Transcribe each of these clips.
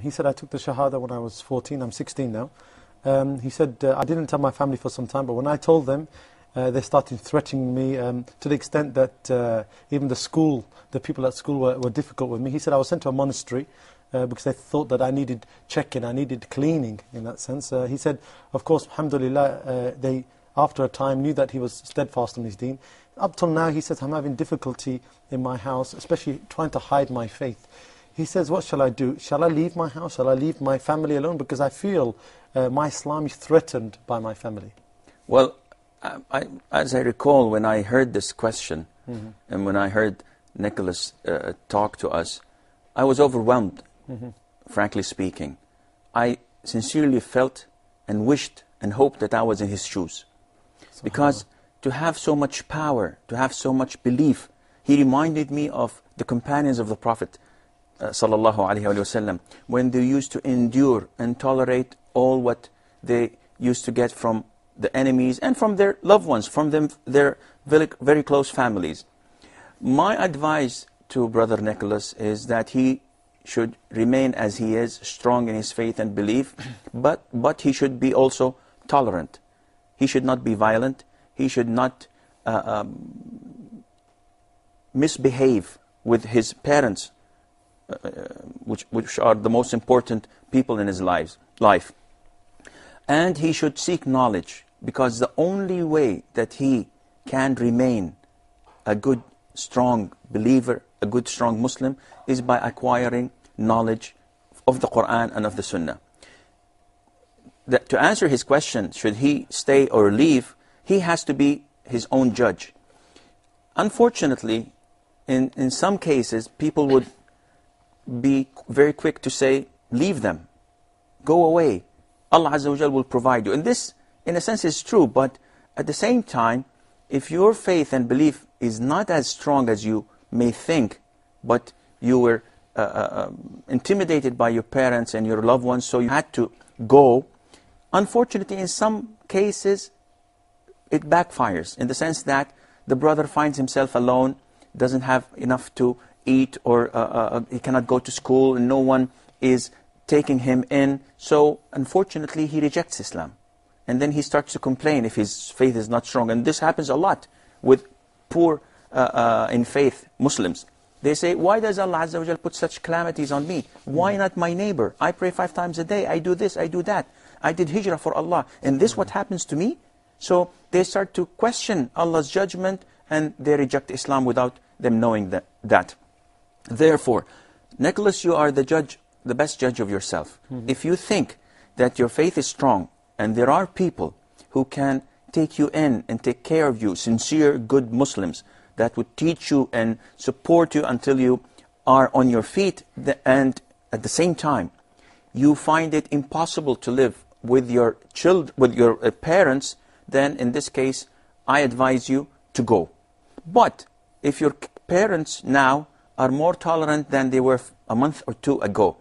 He said, I took the Shahada when I was 14, I'm 16 now. He said, I didn't tell my family for some time, but when I told them, they started threatening me to the extent that even the people at school were difficult with me. He said, I was sent to a monastery because they thought that I needed checking, I needed cleaning in that sense. He said, of course, alhamdulillah, they, after a time, knew that he was steadfast on his deen. Up till now, he says, I'm having difficulty in my house, especially trying to hide my faith. He says, what shall I do? Shall I leave my house? Shall I leave my family alone? Because I feel my Islam is threatened by my family. Well, as I recall, when I heard this question, and when I heard Nicholas talk to us, I was overwhelmed, frankly speaking. I sincerely felt and wished and hoped that I was in his shoes. Because to have so much power, to have so much belief, he reminded me of the companions of the Prophet sallallahu alaihi wasallam, when they used to endure and tolerate all what they used to get from the enemies and from their loved ones, from their very close families. My advice to Brother Nicholas is that he should remain as he is, strong in his faith and belief, but he should be also tolerant. He should not be violent. He should not misbehave with his parents, which are the most important people in his life. And he should seek knowledge, because the only way that he can remain a good, strong believer, a good, strong Muslim, is by acquiring knowledge of the Quran and of the Sunnah. To answer his question, should he stay or leave, he has to be his own judge. Unfortunately, in some cases, people would be very quick to say, leave them, go away. Allah Azza wa Jal will provide you. And this, in a sense, is true, but at the same time, if your faith and belief is not as strong as you may think, but you were intimidated by your parents and your loved ones, so you had to go, unfortunately, in some cases, it backfires, in the sense that the brother finds himself alone, doesn't have enough to eat, or he cannot go to school, and no one is taking him in. So, unfortunately, he rejects Islam. And then he starts to complain if his faith is not strong. And this happens a lot with poor in faith Muslims. They say, why does Allah Azza wa Jal put such calamities on me? Why not my neighbor? I pray 5 times a day, I do this, I do that. I did hijrah for Allah. And this what happens to me? So they start to question Allah's judgment, and they reject Islam without them knowing that. Therefore, Nicholas, you are the judge, the best judge of yourself. If you think that your faith is strong, and there are people who can take you in and take care of you, sincere, good Muslims, that would teach you and support you until you are on your feet, and at the same time, you find it impossible to live with your children, with your parents, then in this case, I advise you to go. But if your parents now are more tolerant than they were a month or 2 ago,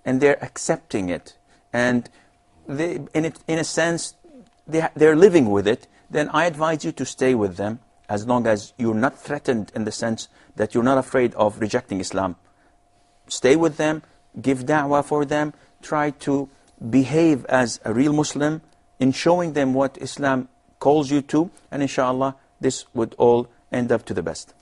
and they're accepting it, and they, in a sense, they're living with it, then I advise you to stay with them, as long as you're not threatened in the sense that you're not afraid of rejecting Islam. Stay with them, give da'wah for them, try to behave as a real Muslim in showing them what Islam calls you to, and inshallah, this would all end up to the best.